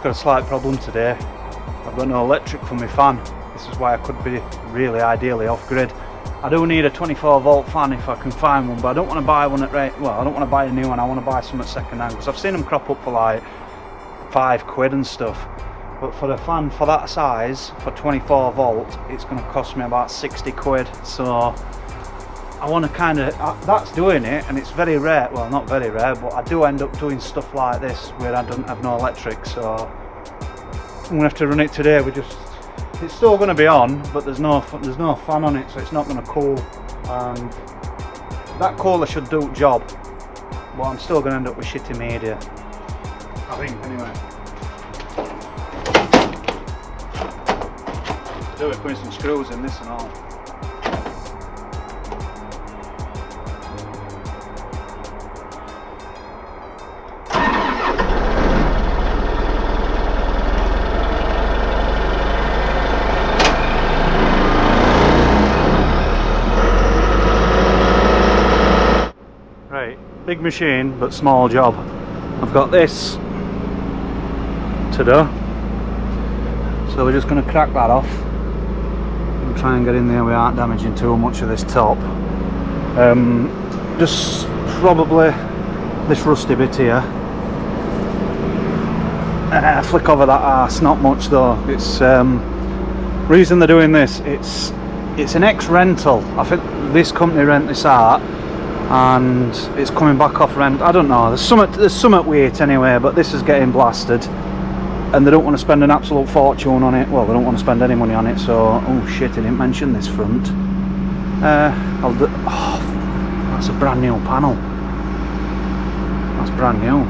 got a slight problem today. I've got no electric for my fan. This is why I could be really ideally off grid. I do need a 24 volt fan if I can find one, but I don't want to buy one at rate. Well, I don't want to buy a new one. I want to buy some at second hand, because I've seen them crop up for like £5 and stuff. But for the fan for that size, for 24 volt, it's going to cost me about £60. So I want to kind of, that's doing it, and it's very rare. Well, not very rare, but I do end up doing stuff like this where I don't have no electric. So I'm going to have to run it today. It's still going to be on, but there's no fan on it, so it's not going to cool, and that cooler should do the job, but I'm still going to end up with shitty media, I think, anyway. To do it, putting some screws in this and all. Big machine, but small job. I've got this to do, so we're just going to crack that off and try and get in there without damaging too much of this top. Just probably this rusty bit here. Flick over that arse, not much though. It's reason they're doing this, it's an ex-rental. I think this company rent this out, and it's coming back off rent. I don't know, there's something weight anyway, but this is getting blasted, and they don't want to spend an absolute fortune on it. Well, they don't want to spend any money on it, so oh shit, I didn't mention this front. That's a brand new panel. That's brand new.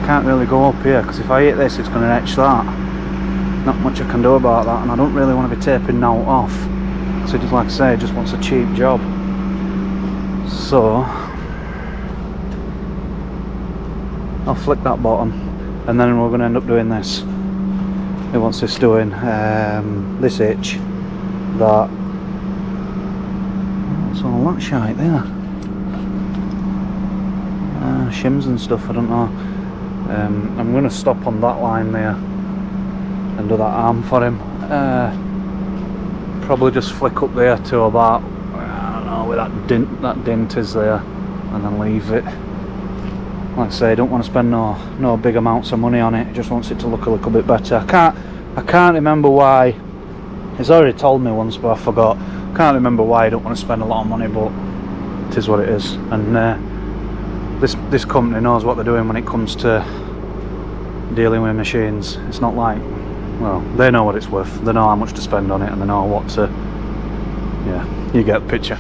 Can't really go up here, because if I hit this, it's going to etch that. Not much I can do about that, and I don't really want to be taping now off. So just like I say, just wants a cheap job. So I'll flick that bottom, and then we're going to end up doing this. It wants this doing this itch, that. What's all that shite there? Shims and stuff, I don't know. I'm going to stop on that line there and do that arm for him. Probably just flick up there to about, I don't know, where that dent is there, and then leave it. Like I say, I don't want to spend no big amounts of money on it. Just wants it to look a little bit better. I can't remember why. He's already told me once, but I forgot. Can't remember why I don't want to spend a lot of money, but it is what it is. And this company knows what they're doing when it comes to dealing with machines. It's not like, well, they know what it's worth, they know how much to spend on it, and they know what to, yeah, you get the picture.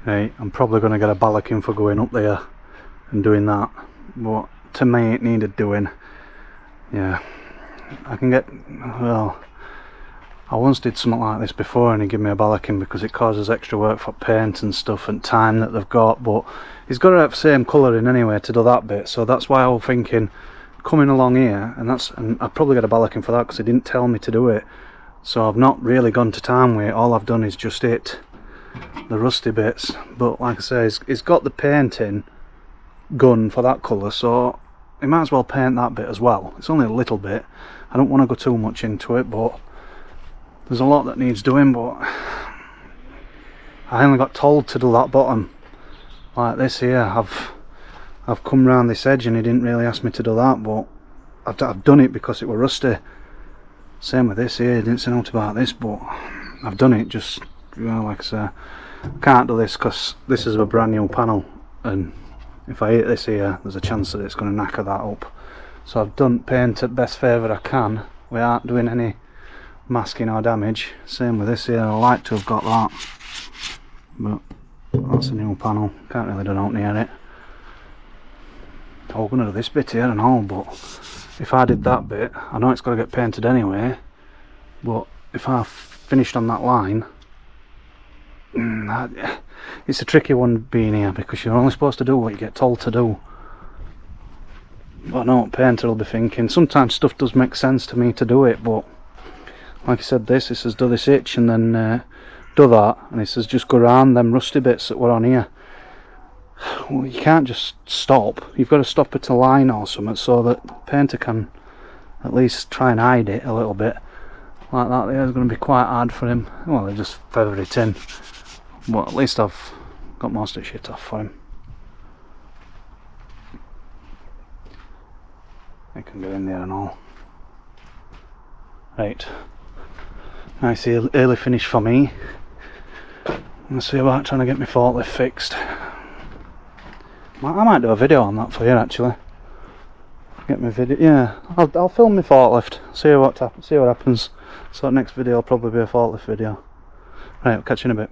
Right, I'm probably going to get a ballocking for going up there and doing that, but to me it needed doing. Yeah, I can get, well, I once did something like this before and he gave me a ballocking because it causes extra work for paint and stuff and time that they've got, but he's got to have the same colouring anyway to do that bit, so that's why I was thinking coming along here, and I'd probably get a ballocking for that because he didn't tell me to do it, so I've not really gone to town with it. All I've done is just hit the rusty bits, but like I say, he's got the painting gun for that colour, so he might as well paint that bit as well. It's only a little bit, I don't want to go too much into it, but there's a lot that needs doing. But I only got told to do that bottom like this here. I've come round this edge and he didn't really ask me to do that, but I've done it because it were rusty. Same with this here, he didn't say nothing about this, but I've done it just, you know, like I say, I can't do this because this is a brand new panel, and if I hit this here there's a chance that it's going to knacker that up. So I've done paint at best favour I can without doing any masking or damage. Same with this here, I like to have got that, but that's a new panel, can't really do nothing near it. I was going to do this bit here and all, but if I did that bit, I know it's got to get painted anyway, but if I finished on that line, it's a tricky one being here because you're only supposed to do what you get told to do. But I know what painter will be thinking. Sometimes stuff does make sense to me to do it, but like I said, this says do this itch and then do that, and it says just go around them rusty bits that were on here. Well, you can't just stop, you've got to stop at a line or something so that the painter can at least try and hide it a little bit. Like that there is going to be quite hard for him. Well, they just feather it in, but at least I've got most of the shit off for him. I can get in there and all. Right, nice early finish for me. Let's see about trying to get my forklift fixed. I might do a video on that for you actually. Get my video, yeah. I'll film my forklift. See what happens. So next video will probably be a forklift video. Right, I'll catch you in a bit.